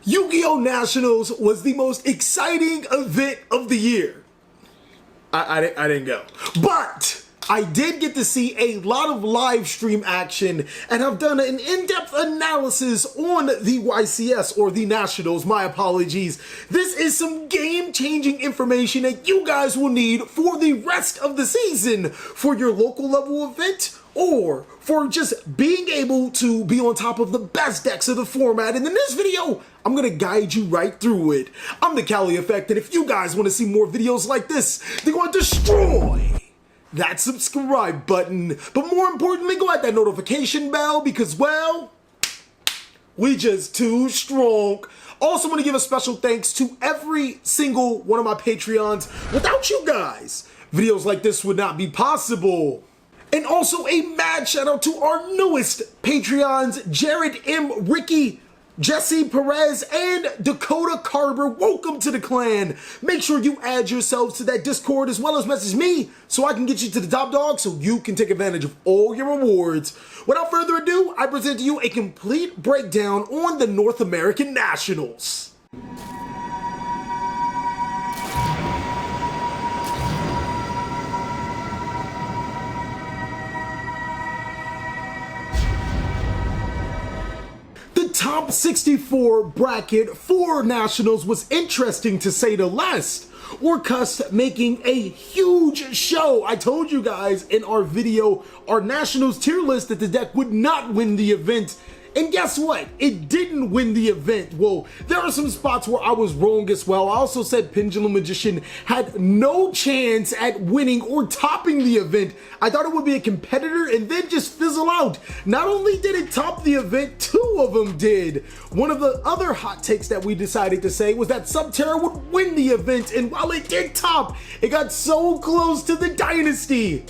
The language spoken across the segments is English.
Yu-Gi-Oh! Nationals was the most exciting event of the year. I didn't go. But I did get to see a lot of live stream action and have done an in-depth analysis on the YCS, or the Nationals, my apologies. This is some game-changing information that you guys will need for the rest of the season for your local level event, or for just being able to be on top of the best decks of the format. And in this video, I'm gonna guide you right through it. I'm TheCaliEffect, and if you guys want to see more videos like this, then go and destroy that subscribe button. But more importantly, go at that notification bell because, well, we just too strong. Also want to give a special thanks to every single one of my Patreons. Without you guys, videos like this would not be possible. And also a mad shout out to our newest Patreons, Jared M. Ricky, Jesse Perez, and Dakota Carver. Welcome to the clan. Make sure you add yourselves to that Discord as well as message me so I can get you to the top dog so you can take advantage of all your rewards. Without further ado, I present to you a complete breakdown on the North American Nationals. Top 64 bracket for Nationals was interesting to say the least. Orcust making a huge show. I told you guys in our video, our Nationals tier list, that the deck would not win the event. And guess what? It didn't win the event. Well, there are some spots where I was wrong as well. I also said Pendulum Magician had no chance at winning or topping the event. I thought it would be a competitor and then just fizzle out. Not only did it top the event, two of them did. One of the other hot takes that we decided to say was that Subterra would win the event, and while it did top, it got so close to the Dynasty.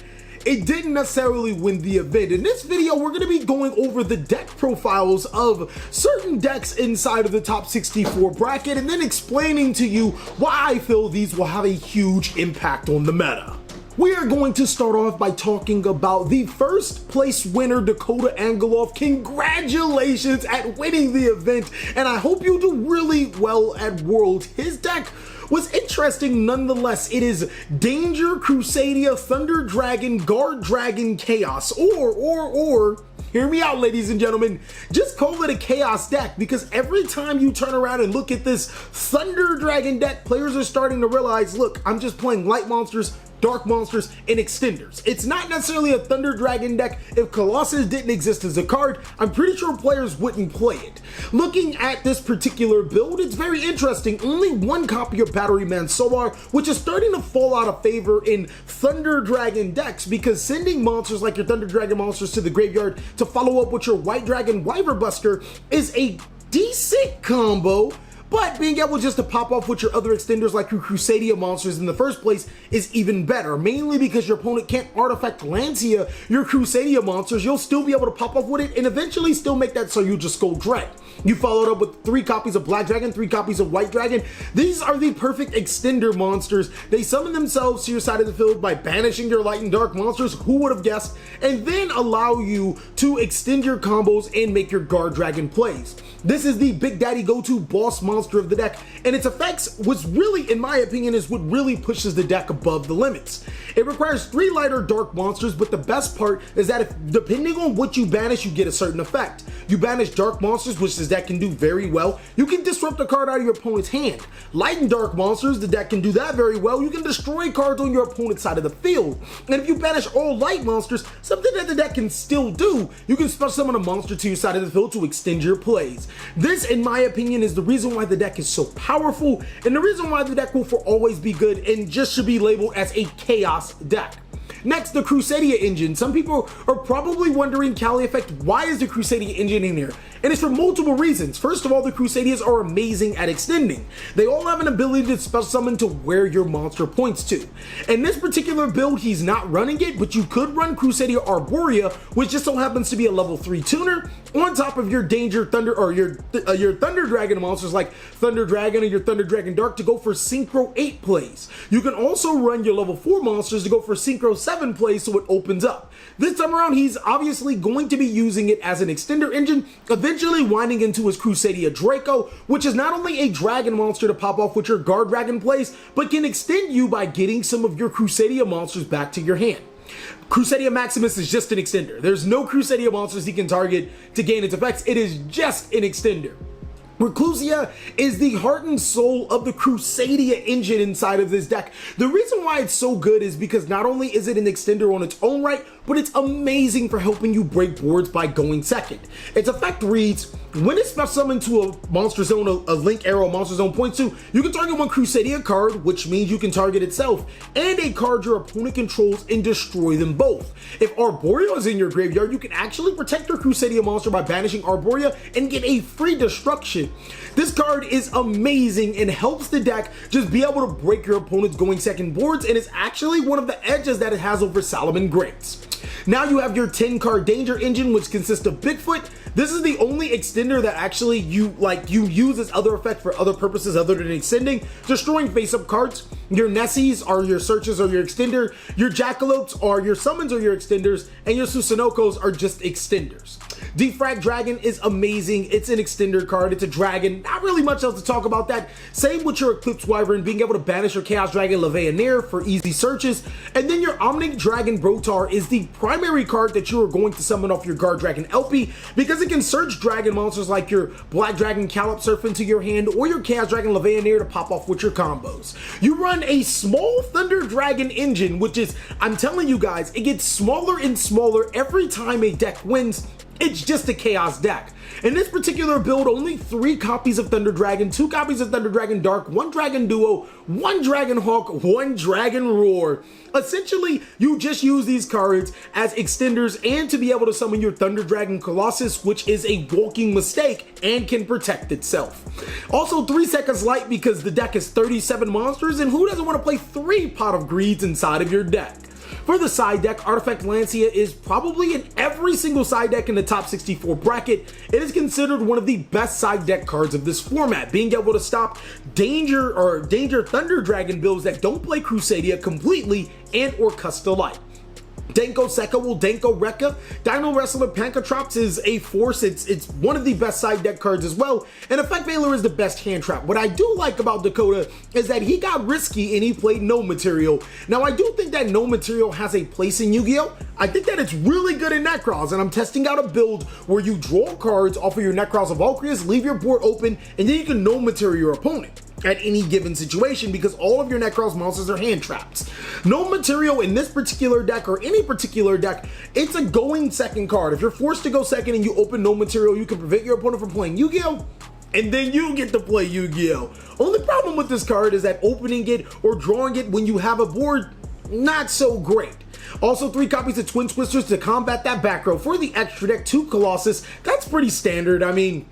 It didn't necessarily win the event. In this video, we're going to be going over the deck profiles of certain decks inside of the top 64 bracket and then explaining to you why I feel these will have a huge impact on the meta. We are going to start off by talking about the first place winner, Dakota Angeloff. Congratulations at winning the event, and I hope you do really well at Worlds. His deck was interesting nonetheless. It is Danger, Crusadia, Thunder Dragon, Guard Dragon, Chaos, or hear me out, ladies and gentlemen, just call it a Chaos deck, because every time you turn around and look at this Thunder Dragon deck, players are starting to realize, look, I'm just playing light monsters, dark monsters, and extenders. It's not necessarily a Thunder Dragon deck. If Colossus didn't exist as a card, I'm pretty sure players wouldn't play it. Looking at this particular build, it's very interesting. Only one copy of Batteryman Solar, which is starting to fall out of favor in Thunder Dragon decks, because sending monsters like your Thunder Dragon monsters to the graveyard to follow up with your White Dragon Wyver Buster is a decent combo. But being able just to pop off with your other extenders like your Crusadia monsters in the first place is even better, mainly because your opponent can't artifact Lancia your Crusadia monsters. You'll still be able to pop off with it and eventually still make that so you just go Dread. You followed up with 3 copies of Black Dragon, 3 copies of White Dragon. These are the perfect extender monsters. They summon themselves to your side of the field by banishing your light and dark monsters, who would have guessed, and then allow you to extend your combos and make your Guard Dragon plays. This is the Big Daddy go-to boss monster of the deck, and its effects was really, in my opinion, is what really pushes the deck above the limits. It requires 3 light or dark monsters, but the best part is that if, depending on what you banish, you get a certain effect. You banish dark monsters, which this deck can do very well. You can disrupt a card out of your opponent's hand. Light and dark monsters, the deck can do that very well. You can destroy cards on your opponent's side of the field. And if you banish all light monsters, something that the deck can still do, you can special summon a monster to your side of the field to extend your plays. This, in my opinion, is the reason why the deck is so powerful, and the reason why the deck will for always be good and just should be labeled as a Chaos deck. Next, the Crusadia engine. Some people are probably wondering, TheCaliEffect, why is the Crusadia engine in here? And it's for multiple reasons. First of all, the Crusadias are amazing at extending. They all have an ability to special summon to where your monster points to. In this particular build, he's not running it, but you could run Crusadia Arborea, which just so happens to be a level 3 tuner, on top of your Danger Thunder, or your Thunder Dragon monsters like Thunder Dragon or your Thunder Dragon Dark to go for Synchro 8 plays. You can also run your level 4 monsters to go for Synchro 7 plays, so it opens up. This time around, he's obviously going to be using it as an extender engine. Eventually, eventually winding into his Crusadia Draco, which is not only a dragon monster to pop off with your guard dragon plays, but can extend you by getting some of your Crusadia monsters back to your hand. Crusadia Maximus is just an extender. There's no Crusadia monsters he can target to gain its effects. It is just an extender. Reclusia is the heart and soul of the Crusadia engine inside of this deck. The reason why it's so good is because not only is it an extender on its own right, but it's amazing for helping you break boards by going second. Its effect reads, when it's special summoned to a monster zone, a link arrow monster zone points to, you can target one Crusadia card, which means you can target itself, and a card your opponent controls and destroy them both. If Arborea is in your graveyard, you can actually protect your Crusadia monster by banishing Arborea and get a free destruction. This card is amazing and helps the deck just be able to break your opponent's going second boards, and it's actually one of the edges that it has over Solomon Greats. Now you have your 10 card danger engine, which consists of Bigfoot. This is the only extender that actually you use as other effect for other purposes other than extending. Destroying face-up cards. Your Nessies are your searches or your extender. Your Jackalopes are your summons or your extenders. And your Susanokos are just extenders. Defrag Dragon is amazing. It's an extender card. It's a dragon. Not really much else to talk about that. Same with your Eclipse Wyvern, being able to banish your Chaos Dragon Leveonair for easy searches. And then your Omnic Dragon Brotar is the primary card that you are going to summon off your Guard Dragon LP, because it can search dragon monsters like your Black Dragon Callop Surf into your hand or your Chaos Dragon Leveonair to pop off with your combos. You run a small Thunder Dragon engine, which is, I'm telling you guys, it gets smaller and smaller every time a deck wins. It's just a chaos deck. In this particular build, only 3 copies of Thunder Dragon, 2 copies of Thunder Dragon Dark, 1 Dragon Duo, 1 Dragon Hawk, 1 Dragon Roar. Essentially, you just use these cards as extenders and to be able to summon your Thunder Dragon Colossus, which is a walking mistake and can protect itself. Also, 3 seconds light because the deck is 37 monsters, and who doesn't want to play 3 Pot of Greeds inside of your deck? For the side deck, Artifact Lancia is probably in every single side deck in the top 64 bracket. It is considered one of the best side deck cards of this format, being able to stop danger Thunder Dragon builds that don't play Crusadia completely and or Custa Light. Denko Sekka will Denko Rekka. Dino Wrestler Pankatrops is a force. It's one of the best side deck cards as well. And Effect Veiler is the best hand trap. What I do like about Dakota is that he got risky and he played no material. Now I do think that no material has a place in Yu-Gi-Oh! I think that it's really good in Necros, and I'm testing out a build where you draw cards off of your Necros of Valkyries, leave your board open, and then you can no material your opponent at any given situation because all of your Necros monsters are hand traps. No material in this particular deck or any particular deck, it's a going second card. If you're forced to go second and you open no material, you can prevent your opponent from playing Yu-Gi-Oh! And then you get to play Yu-Gi-Oh! Only problem with this card is that opening it or drawing it when you have a board, not so great. Also, 3 copies of Twin Twisters to combat that back row. For the extra deck, 2 Colossus, that's pretty standard. I mean,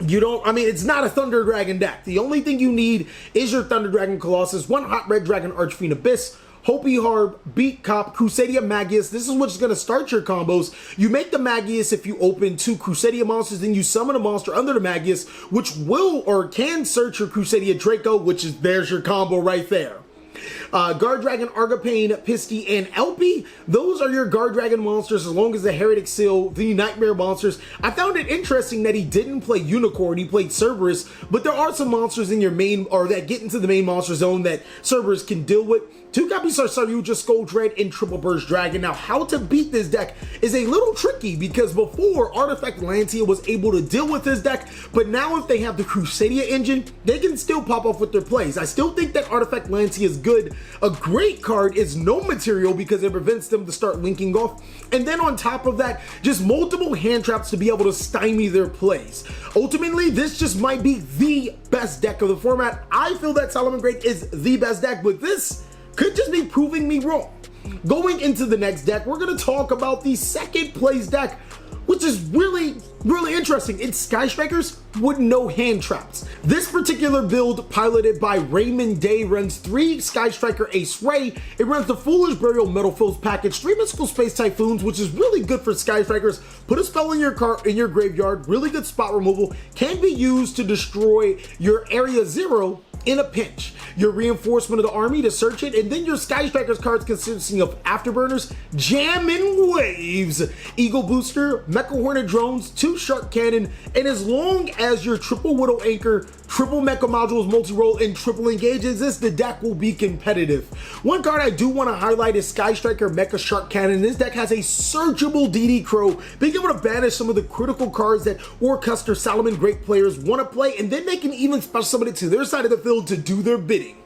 it's not a Thunder Dragon deck. The only thing you need is your Thunder Dragon Colossus, 1 Hot Red Dragon Archfiend Abyss, Hopi Harb, Beat Cop, Crusadia Magius. This is what's going to start your combos. You make the Magius if you open 2 Crusadia monsters, then you summon a monster under the Magius, which will or can search your Crusadia Draco, which is, there's your combo right there. Guard Dragon, Argapane, Pisty, and Elpie. Those are your Guard Dragon monsters, as long as the Heretic Seal, the Nightmare monsters. I found it interesting that he didn't play Unicorn, he played Cerberus, but there are some monsters in your main, or that get into the main monster zone that Cerberus can deal with. 2 copies are Saryuja, Skull Dread, and Triple Burst Dragon. Now, how to beat this deck is a little tricky because before, Artifact Lancia was able to deal with this deck, but now if they have the Crusadia engine, they can still pop off with their plays. I still think that Artifact Lancia is good. A great card is no material because it prevents them to start linking off. And then on top of that, just multiple hand traps to be able to stymie their plays. Ultimately, this just might be the best deck of the format. I feel that Solomon Great is the best deck, but this could just be proving me wrong. Going into the next deck, we're going to talk about the second place deck, which is really interesting. It's Sky Strikers with no hand traps. This particular build, piloted by Raymond Day, runs 3 Sky Striker Ace Ray. It runs the Foolish Burial Metal Foes package, 3 Mystical Space Typhoons, which is really good for Sky Strikers. Put a spell in your graveyard, really good spot removal, can be used to destroy your Area 0 in a pinch, your reinforcement of the army to search it, and then your Sky Strikers cards consisting of Afterburners, Jam and Waves, Eagle Booster, Mecha Hornet Drones, 2 Shark Cannon, and as long as your triple Widow Anchor, triple Mecha Modules multi-roll, and triple Engage exists, the deck will be competitive. One card I do want to highlight is Sky Striker Mecha Shark Cannon. This deck has a searchable DD Crow, being able to banish some of the critical cards that Orcust or Salomon Great players want to play, and then they can even special summon it to their side of the field to do their bidding.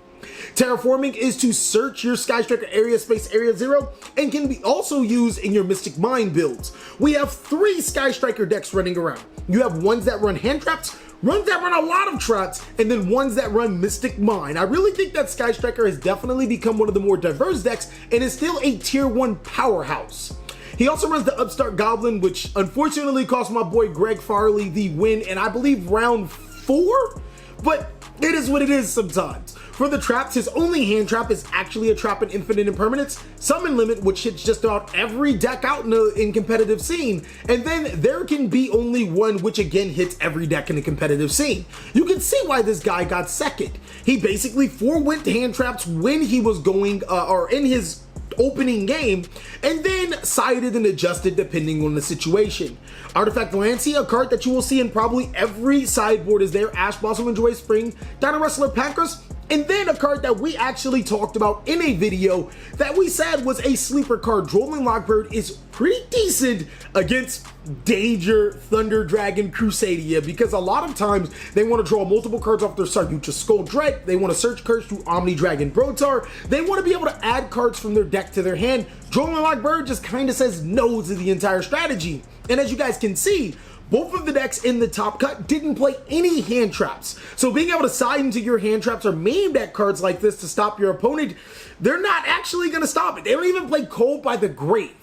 Terraforming is to search your Sky Striker area space area 0 and can be also used in your Mystic Mine builds. We have 3 Sky Striker decks running around. You have ones that run hand traps, ones that run a lot of traps, and then ones that run Mystic Mine. I really think that Sky Striker has definitely become one of the more diverse decks and is still a tier 1 powerhouse. He also runs the Upstart Goblin, which unfortunately cost my boy Greg Farley the win in, I believe, round 4, but it is what it is sometimes. For the traps, his only hand trap is actually a trap in Infinite Impermanence, Summon Limit, which hits just about every deck out in competitive scene, and then there can be only one, which again hits every deck in the competitive scene. You can see why this guy got second. He basically forewent hand traps when he was going, or in his opening game, and then sided and adjusted depending on the situation. Artifact Lancia, a card that you will see in probably every sideboard, is there. Ash Blossom and Joy Spring, Dino Wrestler Pancras, and then a card that we actually talked about in a video that we said was a sleeper card. Drolling Lockbird is pretty decent against Danger Thunder Dragon Crusadia, because a lot of times they want to draw multiple cards off their Sarducha Skull Dread, they want to search cards through Omni Dragon Brotar, they want to be able to add cards from their deck to their hand. Drolling Lockbird just kind of says no to the entire strategy. And as you guys can see, both of the decks in the top cut didn't play any hand traps. So being able to side into your hand traps or main deck cards like this to stop your opponent, they're not actually going to stop it. They don't even play Cold by the Grave.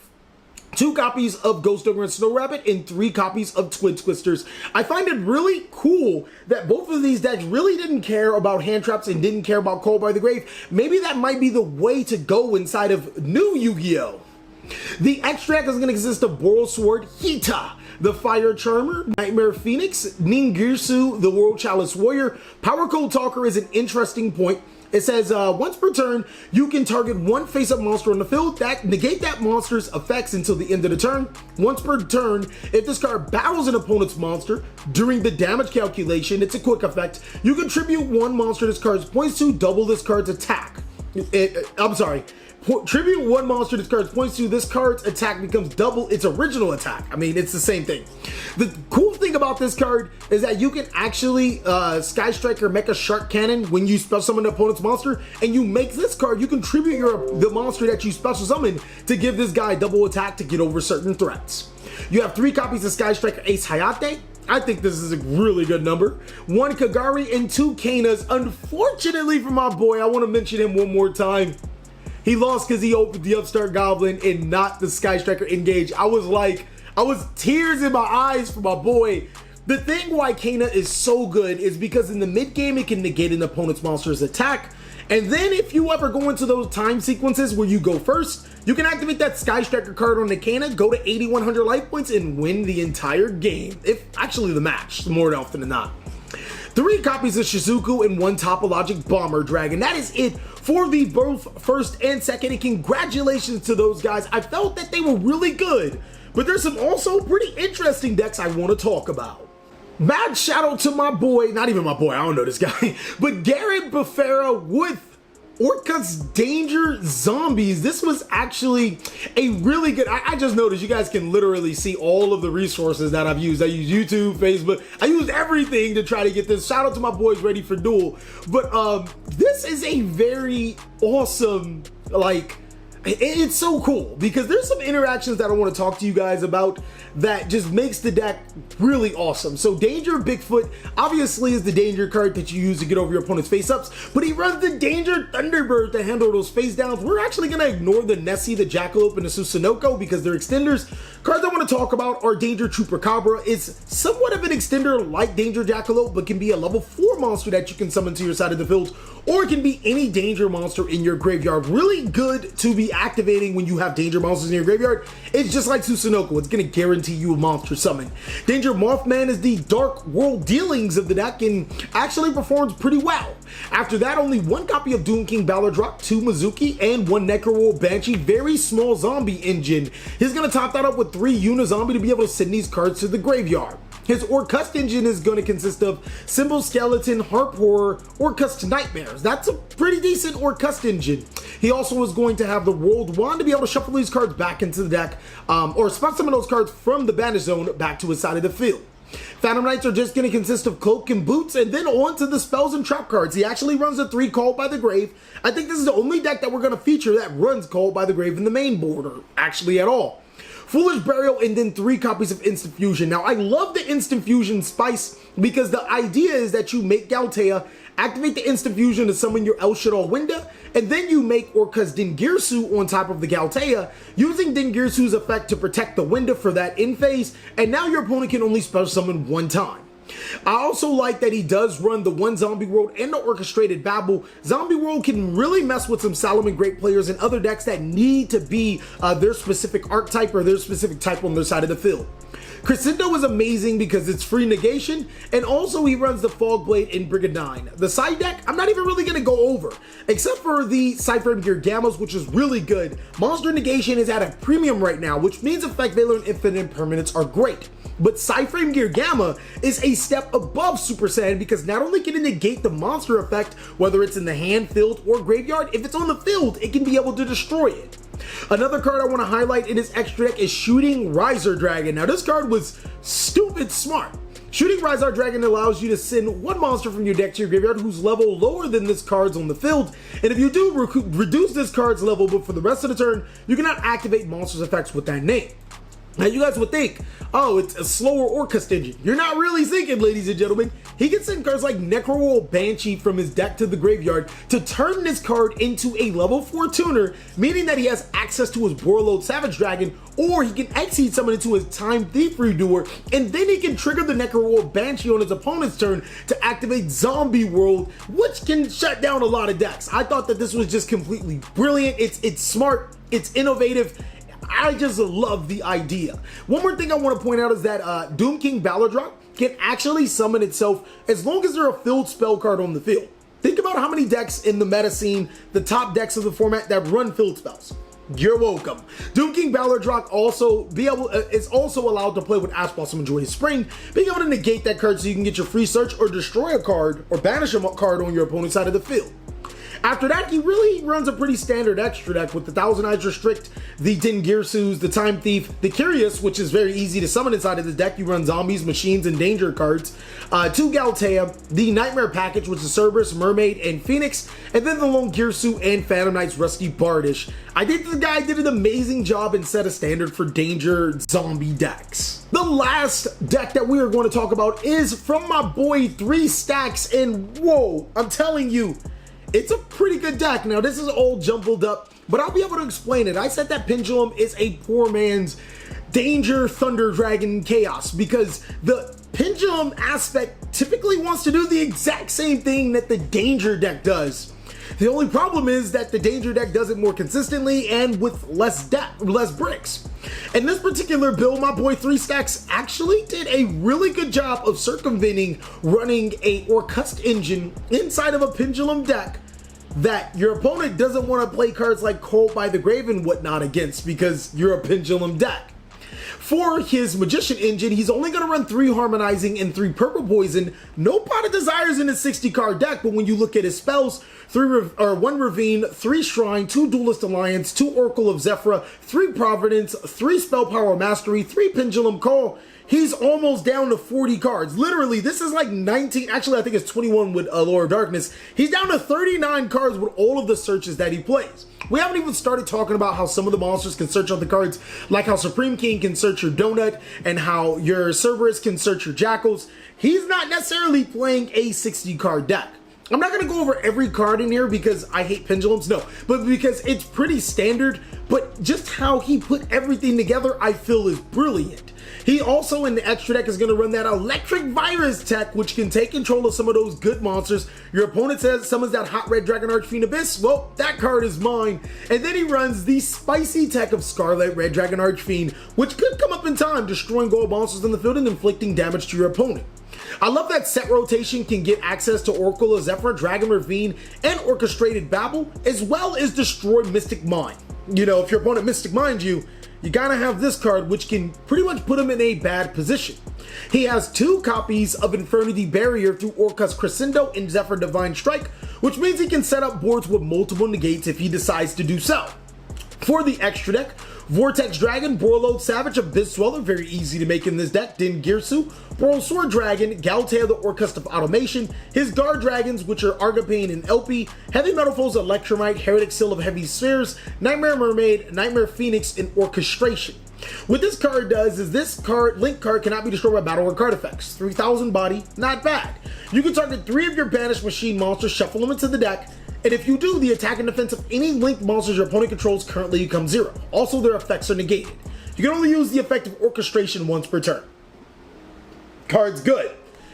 2 copies of Ghost Ogre and Snow Rabbit, and 3 copies of Twin Twisters. I find it really cool that both of these decks really didn't care about hand traps and didn't care about Cold by the Grave. Maybe that might be the way to go inside of new Yu-Gi-Oh! The extract is going to consist of Boral Sword, Hita, the Fire Charmer, Nightmare Phoenix, Ningirsu, the World Chalice Warrior. Power Code Talker is an interesting point. It says, once per turn, you can target 1 face-up monster on the field, negate that monster's effects until the end of the turn. Once per turn, if this card battles an opponent's monster during the damage calculation, it's a quick effect. You contribute 1 monster this card points to, double this card's attack. Tribute 1 monster this card points to, this card's attack becomes double its original attack. I mean, it's the same thing. The cool thing about this card is that you can actually Sky Striker Mecha Shark Cannon when you special summon an opponent's monster, and you make this card, you contribute the monster that you special summon to give this guy double attack to get over certain threats. You have 3 copies of Sky Striker Ace Hayate. I think this is a really good number. 1 Kagari and 2 Kanas. Unfortunately for my boy, I want to mention him one more time. He lost because he opened the Upstart Goblin and not the Sky Striker Engage. I was tears in my eyes for my boy. The thing why Kana is so good is because in the mid game it can negate an opponent's monster's attack. And then if you ever go into those time sequences where you go first, you can activate that Sky Striker card on the Kana, go to 8,100 life points, and win the entire game. If actually the match, more often than not. 3 copies of Shizuku and 1 Topologic Bomber Dragon. That is it for the both first and second, and congratulations to those guys. I felt that they were really good, but there's some also pretty interesting decks I want to talk about. Mad shout out to my boy, not even my boy, I don't know this guy, but Garrett Befera with Orcust's Danger Zombies. This was actually a really good, I just noticed you guys can literally see all of the resources that I've used. I use YouTube, Facebook, I used everything to try to get this. Shout out to my boys Ready for Duel. But this is a very awesome, like, it's so cool because there's some interactions that I want to talk to you guys about that just makes the deck really awesome. So Danger Bigfoot obviously is the danger card that you use to get over your opponent's face-ups, but he runs the Danger Thunderbird to handle those face-downs. We're actually going to ignore the Nessie, the Jackalope, and the Susanoko because they're extenders. Cards I want to talk about are Danger Chupacabra. It's somewhat of an extender like Danger Jackalope, but can be a level 4 monster that you can summon to your side of the field, or it can be any danger monster in your graveyard. Really good to be activating when you have danger monsters in your graveyard. It's just like Susanoko, it's going to guarantee you a monster summon. Danger Mothman is the dark world dealings of the deck and actually performs pretty well. After that, only one copy of Doom King Ballardrock, 2 Mizuki, and 1 Necrowolf Banshee. Very small zombie engine. He's going to top that up with 3 Unizombie to be able to send these cards to the graveyard. His Orcust engine is going to consist of Symbol Skeleton, Harp Horror, Orcust Nightmares. That's a pretty decent Orcust engine. He also is going to have the World Wand to be able to shuffle these cards back into the deck, or spot some of those cards from the Banish Zone back to his side of the field. Phantom Knights are just going to consist of Cloak and Boots, and then on to the Spells and Trap cards. He actually runs a 3 Called by the Grave. I think this is the only deck that we're going to feature that runs Called by the Grave in the main board, or actually at all. Foolish Burial, and then 3 copies of Instant Fusion. Now, I love the Instant Fusion spice because the idea is that you make Galtea, activate the Instant Fusion to summon your El Shaddai Winda, and then you make Orcust Dingirsu on top of the Galtea, using Dingirsu's effect to protect the Winda for that in phase, and now your opponent can only special summon 1 time. I also like that he does run the 1 Zombie World and the Orchestrated Babel. Zombie World can really mess with some Salomon Great players and other decks that need to be their specific archetype or their specific type on their side of the field. Crescendo is amazing because it's free negation, and also he runs the Fogblade and Brigade 9. The side deck, I'm not even really going to go over, except for the Cyframe Gear Gammas, which is really good. Monster Negation is at a premium right now, which means Effect Veiler and Infinite Permanents are great. But Cyframe Gear Gamma is a step above Super Saiyan because not only can it negate the monster effect, whether it's in the hand, field, or graveyard, if it's on the field, it can be able to destroy it. Another card I want to highlight in his extra deck is Shooting Riser Dragon. Now, this card was stupid smart. Shooting Riser Dragon allows you to send 1 monster from your deck to your graveyard whose level lower than this card's on the field, and if you do reduce this card's level, but for the rest of the turn, you cannot activate monster's effects with that name. Now, you guys would think, oh, it's a slower Orcust engine. You're not really thinking, ladies and gentlemen. He can send cards like Necrowolf Banshee from his deck to the graveyard to turn this card into a level 4 tuner, meaning that he has access to his Borreload Savage Dragon, or he can Exceed summon into his Time Thief Redoer, and then he can trigger the Necrowolf Banshee on his opponent's turn to activate Zombie World, which can shut down a lot of decks. I thought that this was just completely brilliant. It's smart, it's innovative. I just love the idea. One more thing I want to point out is that Doom King Ballardrock can actually summon itself as long as there are a filled spell card on the field. Think about how many decks in the meta scene, the top decks of the format that run filled spells. You're welcome. Doom King Ballardrock is also allowed to play with Ash Blossom and Joyous Spring, being able to negate that card so you can get your free search or destroy a card or banish a card on your opponent's side of the field. After that, he really runs a pretty standard extra deck with the Thousand Eyes Restrict, the Dingirsus, the Time Thief, the Curious, which is very easy to summon inside of the deck. You run Zombies, Machines, and Danger cards. 2 Galtea, the Nightmare Package, which is Cerberus, Mermaid, and Phoenix, and then the Lone Girsu and Phantom Knights Rusty Bardish. I think the guy did an amazing job and set a standard for Danger zombie decks. The last deck that we are going to talk about is from my boy 3 Stacks, and whoa, I'm telling you, it's a pretty good deck. Now, this is all jumbled up, but I'll be able to explain it. I said that Pendulum is a poor man's Danger Thunder Dragon Chaos because the Pendulum aspect typically wants to do the exact same thing that the Danger deck does. The only problem is that the Danger deck does it more consistently and with less bricks. In this particular build, my boy 3 Stacks actually did a really good job of circumventing running a Orcust engine inside of a Pendulum deck that your opponent doesn't want to play cards like Called by the Grave and whatnot against because you're a Pendulum deck. For his Magician engine, he's only going to run 3 Harmonizing and 3 Purple Poison. No Pot of Desires in his 60 card deck, but when you look at his spells, 1 Ravine, 3 Shrine, 2 Duelist Alliance, 2 Oracle of Zephyra, 3 Providence, 3 Spell Power Mastery, 3 Pendulum Call. He's almost down to 40 cards. Literally, this is like 19, actually I think it's 21 with Lore of Darkness. He's down to 39 cards with all of the searches that he plays. We haven't even started talking about how some of the monsters can search other cards, like how Supreme King can search your Donut, and how your Cerberus can search your Jackals. He's not necessarily playing a 60 card deck. I'm not going to go over every card in here because I hate pendulums, no, but because it's pretty standard, but just how he put everything together I feel is brilliant. He also in the extra deck is going to run that Electric Virus tech, which can take control of some of those good monsters. Your opponent says summons that Hot Red Dragon Archfiend Abyss, well, that card is mine. And then he runs the Spicy tech of Scarlet Red Dragon Archfiend, which could come up in time, destroying gold monsters in the field and inflicting damage to your opponent. I love that set rotation can get access to Oracle of Zephyr, Dragon Ravine, and Orchestrated Babel, as well as destroy Mystic Mind. You know, if your opponent Mystic Mind you gotta have this card, which can pretty much put him in a bad position. He has 2 copies of Infernity Barrier through Orcus Crescendo and Zephyr Divine Strike, which means he can set up boards with multiple negates if he decides to do so. For the extra deck, Vortex Dragon, Borload Savage, Abyss Sweller, very easy to make in this deck, Din Girsu, Sword Dragon, Galtea the Orcust of Automation, his Guard Dragons, which are Argapane and Elpie, Heavy Metal Foes Electromite, Heretic Seal of Heavy Spheres, Nightmare Mermaid, Nightmare Phoenix, and Orchestration. What this card does is this card, Link card, cannot be destroyed by battle or card effects. 3,000 body, not bad. You can target 3 of your banished machine monsters, shuffle them into the deck, and if you do, the attack and defense of any linked monsters your opponent controls currently become 0. Also, their effects are negated. You can only use the effect of Orchestration once per turn. Card's good.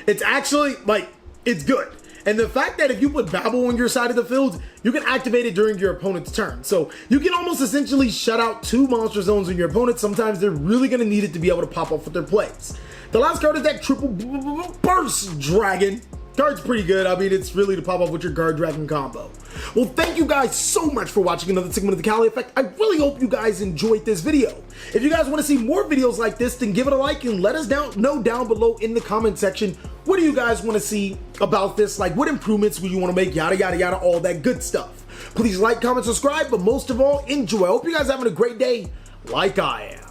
It's actually, like, it's good. And the fact that if you put Babel on your side of the field, you can activate it during your opponent's turn. So you can almost essentially shut out 2 monster zones in your opponent. Sometimes they're really going to need it to be able to pop off with their plays. The last card is that Triple Burst Dragon. Card's pretty good. I mean, it's really to pop off with your Guard Dragon combo. Well, thank you guys so much for watching another segment of the TheCaliEffect. I really hope you guys enjoyed this video. If you guys want to see more videos like this, then give it a like and let us know down below in the comment section. What do you guys want to see about this? Like, what improvements would you want to make? Yada, yada, yada, all that good stuff. Please like, comment, subscribe, but most of all, enjoy. I hope you guys are having a great day like I am.